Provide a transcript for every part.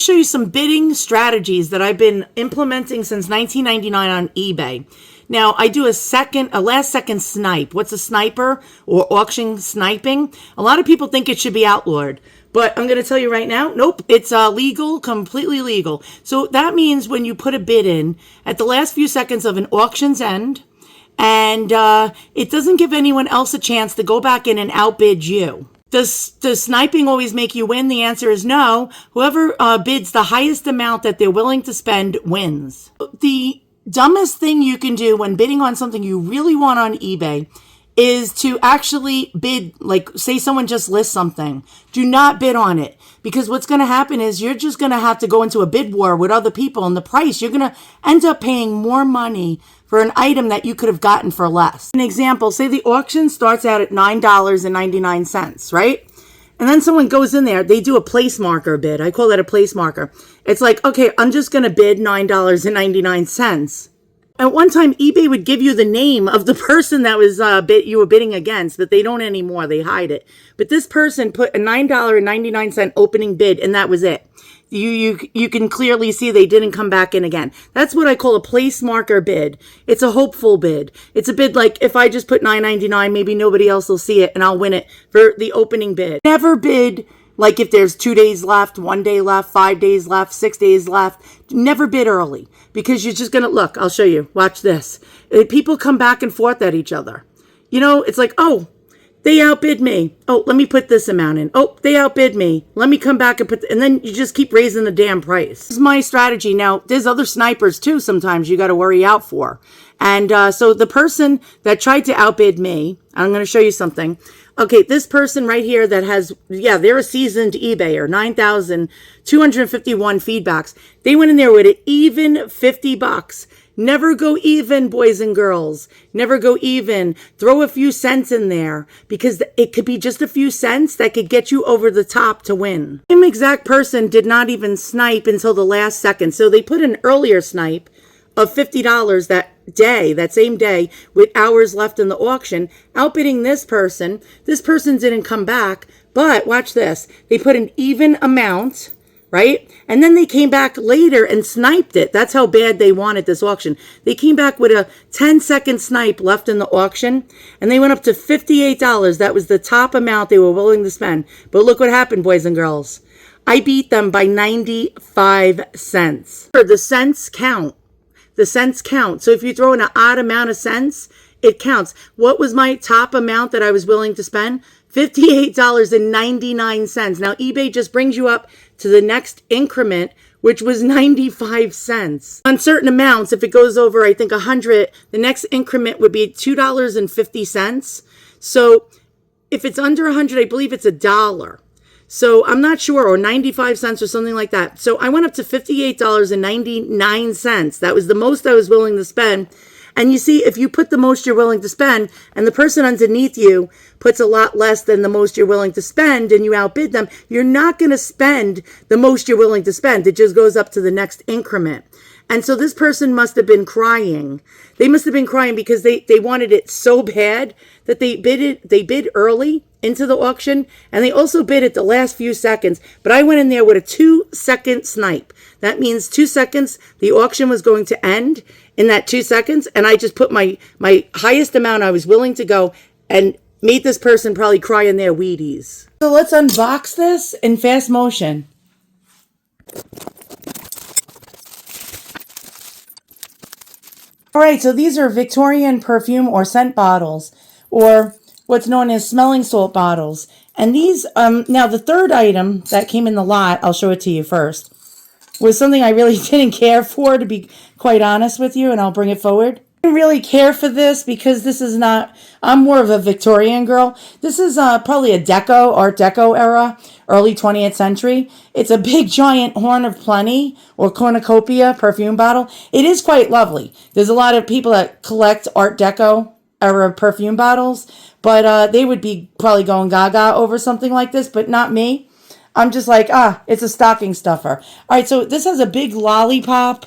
Show you some bidding strategies that I've been implementing since 1999 on eBay. Now, I do a last second snipe. What's a sniper or auction sniping? A lot of people think it should be outlawed, but I'm going to tell you right now, nope, it's legal, completely legal. So that means when you put a bid in at the last few seconds of an auction's end, and it doesn't give anyone else a chance to go back in and outbid you. Does sniping always make you win? The answer is no. Whoever bids the highest amount that they're willing to spend wins. The dumbest thing you can do when bidding on something you really want on eBay is to actually bid, like say someone just lists something. Do not bid on it, because what's going to happen is you're just going to have to go into a bid war with other people, and the price, you're going to end up paying more money for an item that you could have gotten for less. An example, say the auction starts out at $9.99, right? And then someone goes in there, they do a place marker bid. I call that a place marker. It's like, okay, I'm just going to bid $9.99. At one time, eBay would give you the name of the person that was you were bidding against, but they don't anymore. They hide it. But this person put a $9.99 opening bid, and that was it. You can clearly see they didn't come back in again. That's what I call a place marker bid. It's a hopeful bid. It's a bid like if I just put $9.99, maybe nobody else will see it and I'll win it for the opening bid. Never bid like if there's 2 days left, 1 day left, 5 days left, 6 days left. Never bid early, because you're just going to look. I'll show you. Watch this. People come back and forth at each other. You know, it's like, oh, they outbid me. Oh, let me put this amount in. Oh, they outbid me. Let me come back and and then you just keep raising the damn price. This is my strategy. Now, there's other snipers too sometimes you got to worry out for. And so the person that tried to outbid me, I'm going to show you something. Okay, this person right here that has, they're a seasoned eBayer, 9,251 feedbacks. They went in there with an even $50. Never go even, boys and girls. Never go even. Throw a few cents in there, because it could be just a few cents that could get you over the top to win. The same exact person did not even snipe until the last second. So they put an earlier snipe of $50 that same day with hours left in the auction, outbidding this person. This person didn't come back, but watch this. They put an even amount, right? And then they came back later and sniped it. That's how bad they wanted this auction. They came back with a 10-second snipe left in the auction, and they went up to $58. That was the top amount they were willing to spend. But look what happened, boys and girls. I beat them by 95 cents. The cents count. The cents count. So if you throw in an odd amount of cents, it counts. What was my top amount that I was willing to spend? $58.99. Now, eBay just brings you up to the next increment, which was 95 cents. On certain amounts, if it goes over, I think 100, the next increment would be $2.50. So if it's under 100, I believe it's $1. So I'm not sure, or 95 cents or something like that. So I went up to $58.99. That was the most I was willing to spend. And you see, if you put the most you're willing to spend, and the person underneath you puts a lot less than the most you're willing to spend, and you outbid them, you're not going to spend the most you're willing to spend. It just goes up to the next increment. And so this person must have been crying. They must have been crying because they wanted it so bad that they bid early into the auction, and they also bid at the last few seconds. But I went in there with a 2-second snipe. That means 2 seconds, the auction was going to end in that 2 seconds, and I just put my highest amount I was willing to go and made this person probably cry in their Wheaties. So let's unbox this in fast motion. All right, so these are Victorian perfume or scent bottles, or what's known as smelling salt bottles. And these, now the third item that came in the lot, I'll show it to you first, was something I really didn't care for, to be quite honest with you, and I'll bring it forward. I didn't really care for this because this is not, I'm more of a Victorian girl. This is probably a Art Deco era, early 20th century. It's a big giant Horn of Plenty or cornucopia perfume bottle. It is quite lovely. There's a lot of people that collect Art Deco era perfume bottles, but they would be probably going gaga over something like this, but not me. I'm just like, it's a stocking stuffer. All right, so this has a big lollipop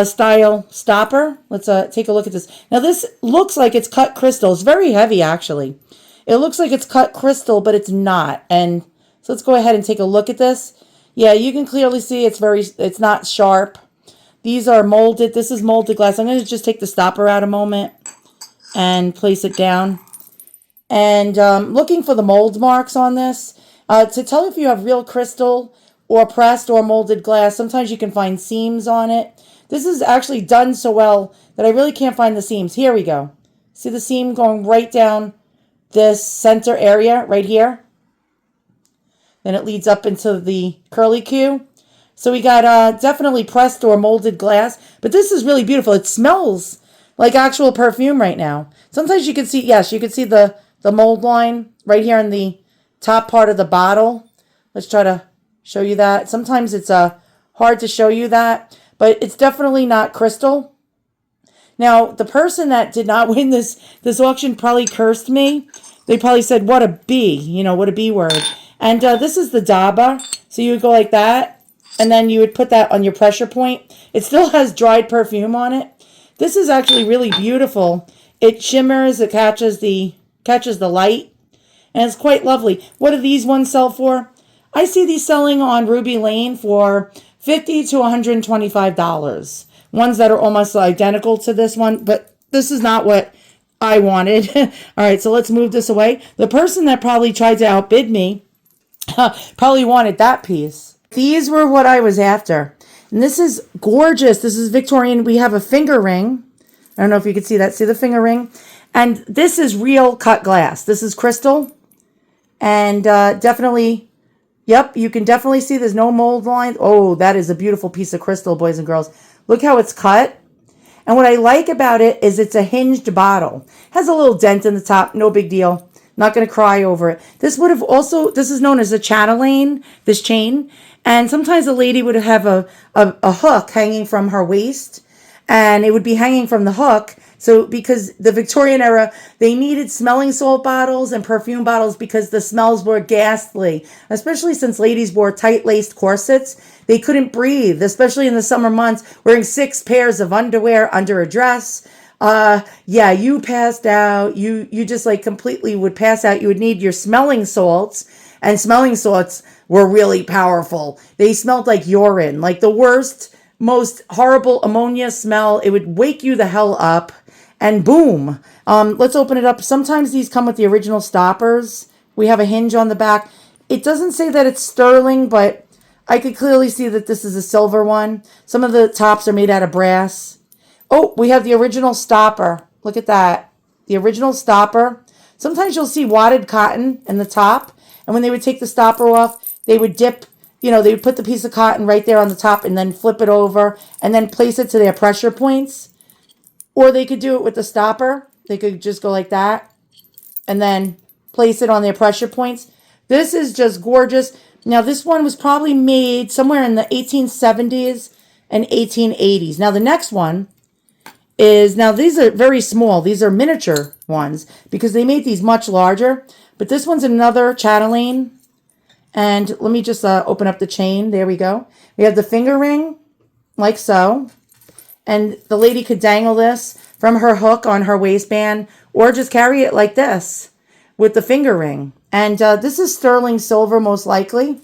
style stopper. Let's take a look at this. Now this looks like it's cut crystal. It's very heavy, actually. It looks like it's cut crystal, but it's not. And so let's go ahead and take a look at this. Yeah, you can clearly see it's not sharp. These are molded. This is molded glass. I'm going to just take the stopper out a moment and place it down. And looking for the mold marks on this. To tell if you have real crystal or pressed or molded glass, sometimes you can find seams on it. This is actually done so well that I really can't find the seams. Here we go. See the seam going right down this center area right here? Then it leads up into the curly Q. So we got definitely pressed or molded glass. But this is really beautiful. It smells like actual perfume right now. Sometimes you can see, yes, you can see the mold line right here in the top part of the bottle. Let's try to show you that. Sometimes it's hard to show you that. But it's definitely not crystal. Now, the person that did not win this auction probably cursed me. They probably said, what a B, what a B word. And this is the Daba. So you would go like that, and then you would put that on your pressure point. It still has dried perfume on it. This is actually really beautiful. It shimmers, it catches the light, and it's quite lovely. What do these ones sell for? I see these selling on Ruby Lane for $50 to $125. Ones that are almost identical to this one, but this is not what I wanted. All right, so let's move this away. The person that probably tried to outbid me probably wanted that piece. These were what I was after. And this is gorgeous. This is Victorian. We have a finger ring. I don't know if you can see that. See the finger ring? And this is real cut glass. This is crystal. And definitely, yep, you can definitely see there's no mold lines. Oh, that is a beautiful piece of crystal, boys and girls. Look how it's cut. And what I like about it is it's a hinged bottle. Has a little dent in the top. No big deal. Not going to cry over it. This is known as a chatelaine, this chain. And sometimes a lady would have a hook hanging from her waist. And it would be hanging from the hook. So because the Victorian era, they needed smelling salt bottles and perfume bottles because the smells were ghastly. Especially since ladies wore tight-laced corsets. They couldn't breathe, especially in the summer months, wearing 6 pairs of underwear under a dress. Yeah, you passed out. You just like completely would pass out. You would need your smelling salts, and smelling salts were really powerful. They smelled like urine, like the worst, most horrible ammonia smell. It would wake you the hell up, and boom. Let's open it up. Sometimes these come with the original stoppers. We have a hinge on the back. It doesn't say that it's sterling, but I could clearly see that this is a silver one. Some of the tops are made out of brass. Oh, we have the original stopper. Look at that. The original stopper. Sometimes you'll see wadded cotton in the top. And when they would take the stopper off, they would dip, they would put the piece of cotton right there on the top and then flip it over and then place it to their pressure points. Or they could do it with the stopper. They could just go like that and then place it on their pressure points. This is just gorgeous. Now, this one was probably made somewhere in the 1870s and 1880s. Now, the next one is, now these are very small. These are miniature ones because they made these much larger. But this one's another chatelaine. And let me just open up the chain. There we go. We have the finger ring, like so. And the lady could dangle this from her hook on her waistband or just carry it like this with the finger ring. And this is sterling silver, most likely.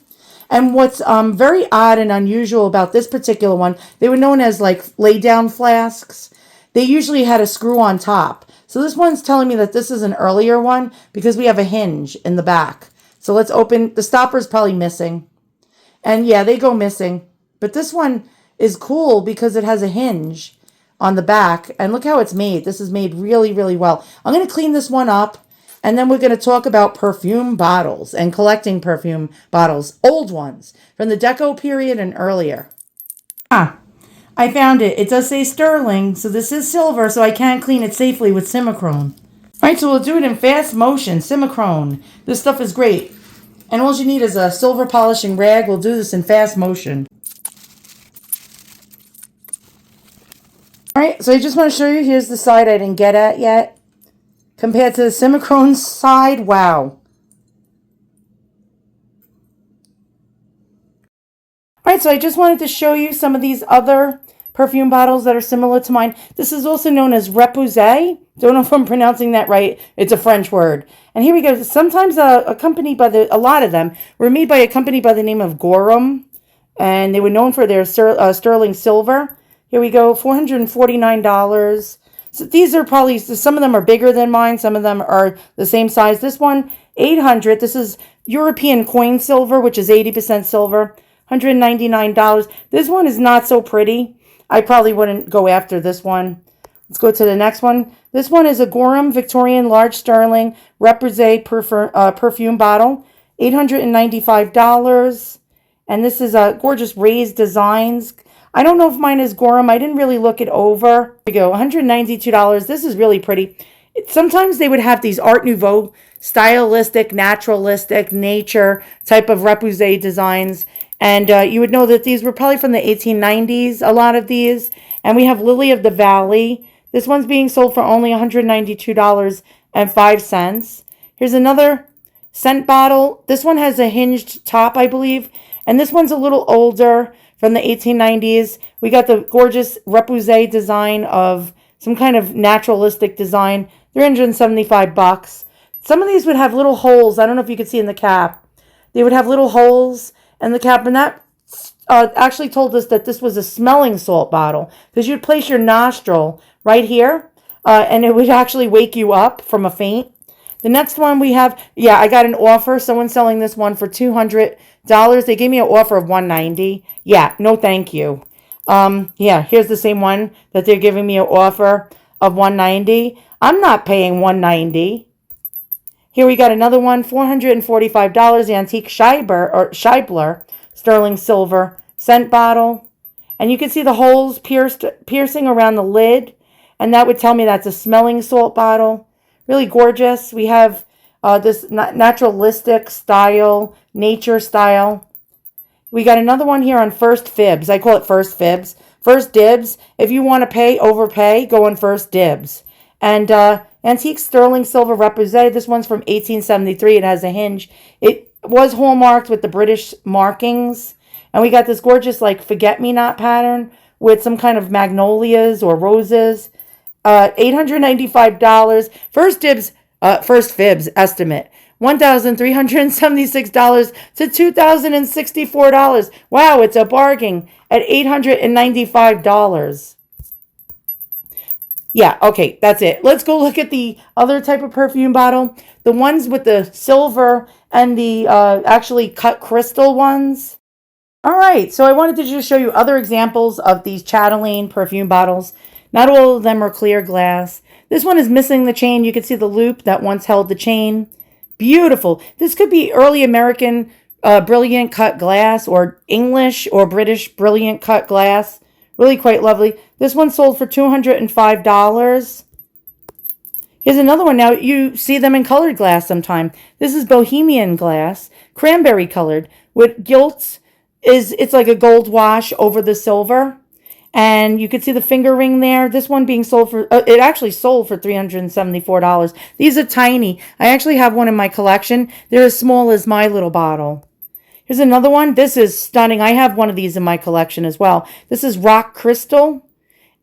And what's very odd and unusual about this particular one, they were known as like lay-down flasks. They usually had a screw on top. So this one's telling me that this is an earlier one because we have a hinge in the back. So let's open. The stopper's probably missing. And yeah, they go missing. But this one is cool because it has a hinge on the back. And look how it's made. This is made really, really well. I'm going to clean this one up. And then we're going to talk about perfume bottles and collecting perfume bottles. Old ones from the Deco period and earlier. I found it. It does say sterling, so this is silver, so I can clean it safely with Simicrone. All right, so we'll do it in fast motion, Simicrone. This stuff is great. And all you need is a silver polishing rag. We'll do this in fast motion. All right, so I just want to show you, here's the side I didn't get at yet. Compared to the Simicrone side, wow. All right, so I just wanted to show you some of these other perfume bottles that are similar to mine. This is also known as Reposé. Don't know if I'm pronouncing that right. It's a French word. And here we go. Sometimes a lot of them were made by a company by the name of Gorum. and they were known for their sterling silver. Here we go, $449. So these are probably, some of them are bigger than mine. Some of them are the same size. This one, $800. This is European coin silver, which is 80% silver, $199. This one is not so pretty. I probably wouldn't go after this one. Let's go to the next one. This one is a Gorham Victorian Large Sterling Repoussé perfume bottle, $895. And this is a gorgeous raised designs. I don't know if mine is Gorham. I didn't really look it over. Here we go, $192. This is really pretty. Sometimes they would have these Art Nouveau, stylistic, naturalistic, nature type of repoussé designs. And you would know that these were probably from the 1890s, a lot of these. And we have Lily of the Valley. This one's being sold for only $192.05. Here's another scent bottle. This one has a hinged top, I believe. And this one's a little older, from the 1890s. We got the gorgeous repoussé design of some kind of naturalistic design, $375. Some of these would have little holes. I don't know if you could see in the cap. They would have little holes in the cap, and that actually told us that this was a smelling salt bottle, because you'd place your nostril right here, and it would actually wake you up from a faint. The next one we have, yeah, I got an offer. Someone's selling this one for $200. They gave me an offer of $190. Yeah, no thank you. Yeah, here's the same one that they're giving me an offer of $190. I'm not paying $190. Here we got another one, $445, antique Scheibler sterling silver scent bottle. And you can see the holes piercing around the lid, and that would tell me that's a smelling salt bottle. Really gorgeous. We have this naturalistic style, nature style. We got another one here on First Fibs. I call it First Fibs. First Dibs. If you want to overpay, go on First Dibs. And antique sterling silver repoussé. This one's from 1873. It has a hinge. It was hallmarked with the British markings. And we got this gorgeous like forget-me-not pattern with some kind of magnolias or roses. $895. First Fibs estimate $1,376 to $2,064. Wow, it's a bargain at $895. Yeah, okay, that's it. Let's go look at the other type of perfume bottle. The ones with the silver and the actually cut crystal ones. All right, so I wanted to just show you other examples of these chatelaine perfume bottles. Not all of them are clear glass. This one is missing the chain. You can see the loop that once held the chain. Beautiful. This could be early American brilliant cut glass, or English or British brilliant cut glass. Really quite lovely. This one sold for $205. Here's another one. Now, you see them in colored glass sometime. This is Bohemian glass, cranberry colored, with gilts. It's like a gold wash over the silver. And you can see the finger ring there. This one being sold for, it actually sold for $374. These are tiny. I actually have one in my collection. They're as small as my little bottle. Here's another one. This is stunning. I have one of these in my collection as well. This is rock crystal.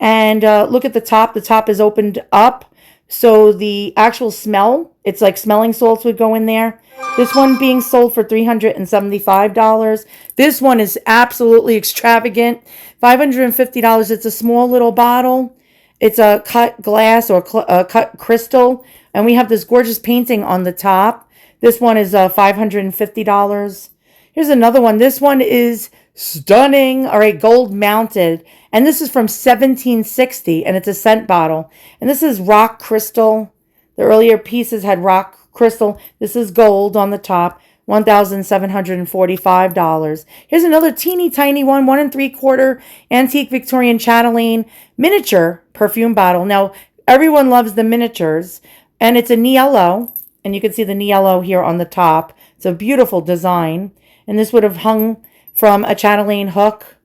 And look at the top. The top is opened up. So the actual smell, it's like smelling salts would go in there. This one being sold for $375. This one is absolutely extravagant. $550. It's a small little bottle. It's a cut glass or cut crystal. And we have this gorgeous painting on the top. This one is $550. Here's another one. This one is stunning. All right, gold mounted. And this is from 1760, and it's a scent bottle. And this is rock crystal. The earlier pieces had rock crystal. This is gold on the top. $1,745. Here's another teeny tiny one, 1 3/4 antique Victorian chatelaine miniature perfume bottle. Now, everyone loves the miniatures, and it's a Niello, and you can see the Niello here on the top. It's a beautiful design, and this would have hung from a chatelaine hook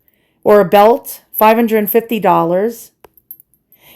or a belt, $550.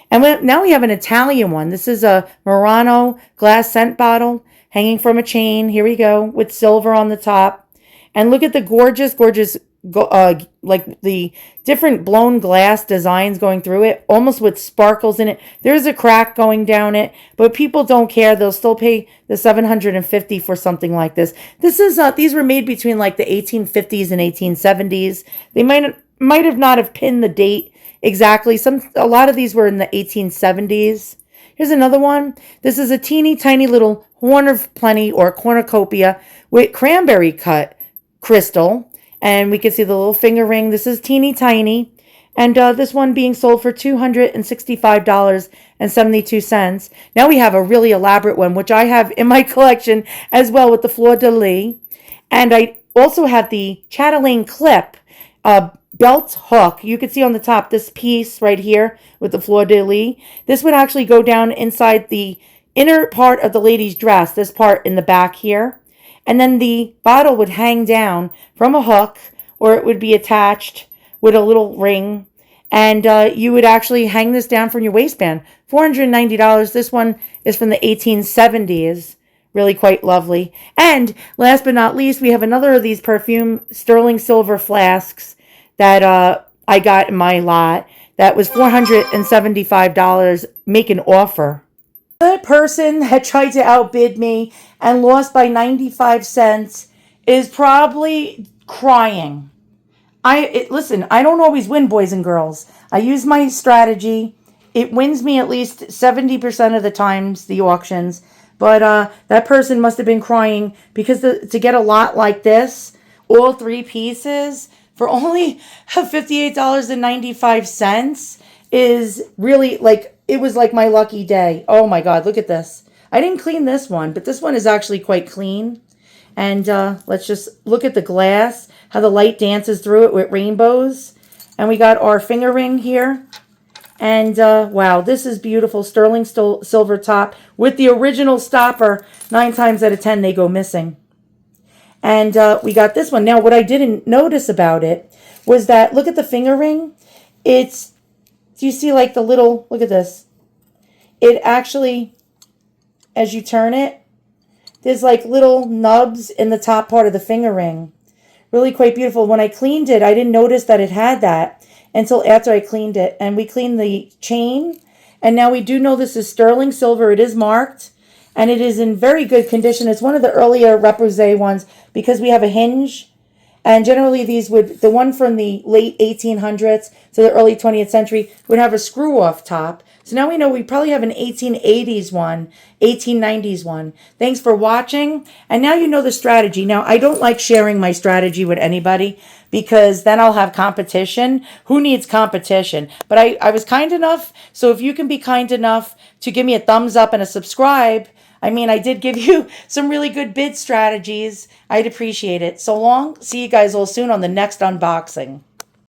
And now we have an Italian one. This is a Murano glass scent bottle hanging from a chain. Here we go, with silver on the top. And look at the gorgeous, gorgeous like the different blown glass designs going through it, almost with sparkles in it. There's a crack going down it, but people don't care. They'll still pay the $750 for something like this. This is these were made between like the 1850s and 1870s. They might have not have pinned the date exactly. A lot of these were in the 1870s. Here's another one. This is a teeny tiny little horn of plenty or cornucopia with cranberry cut crystal. And we can see the little finger ring. This is teeny tiny. And this one being sold for $265.72. Now we have a really elaborate one, which I have in my collection as well with the fleur de lis. And I also have the chatelaine clip belt hook. You can see on the top this piece right here with the fleur de lis. This would actually go down inside the inner part of the lady's dress, this part in the back here. And then the bottle would hang down from a hook, or it would be attached with a little ring. And you would actually hang this down from your waistband. $490. This one is from the 1870s. Really quite lovely. And last but not least, we have another of these perfume sterling silver flasks that I got in my lot. That was $475. Make an offer. The person that tried to outbid me and lost by 95 cents is probably crying. Listen, I don't always win, boys and girls. I use my strategy. It wins me at least 70% of the times, the auctions. But that person must have been crying because to get a lot like this, all three pieces, for only $58.95 is really like, it was like my lucky day. Oh my God, look at this. I didn't clean this one, but this one is actually quite clean. And let's just look at the glass, how the light dances through it with rainbows. And we got our finger ring here. And wow, this is beautiful. Sterling silver top with the original stopper. 9 times out of 10, they go missing. And we got this one. Now, what I didn't notice about it was that, look at the finger ring. Do you see like the little, look at this. It actually, as you turn it, there's like little nubs in the top part of the finger ring. Really quite beautiful. When I cleaned it, I didn't notice that it had that until after I cleaned it. And we cleaned the chain. And now we do know this is sterling silver. It is marked. And it is in very good condition. It's one of the earlier repoussé ones because we have a hinge. And generally the one from the late 1800s to the early 20th century would have a screw-off top. So now we know we probably have an 1880s one, 1890s one. Thanks for watching. And now you know the strategy. Now, I don't like sharing my strategy with anybody because then I'll have competition. Who needs competition? But I was kind enough. So if you can be kind enough to give me a thumbs up and a subscribe, I mean, I did give you some really good bid strategies. I'd appreciate it. So long. See you guys all soon on the next unboxing.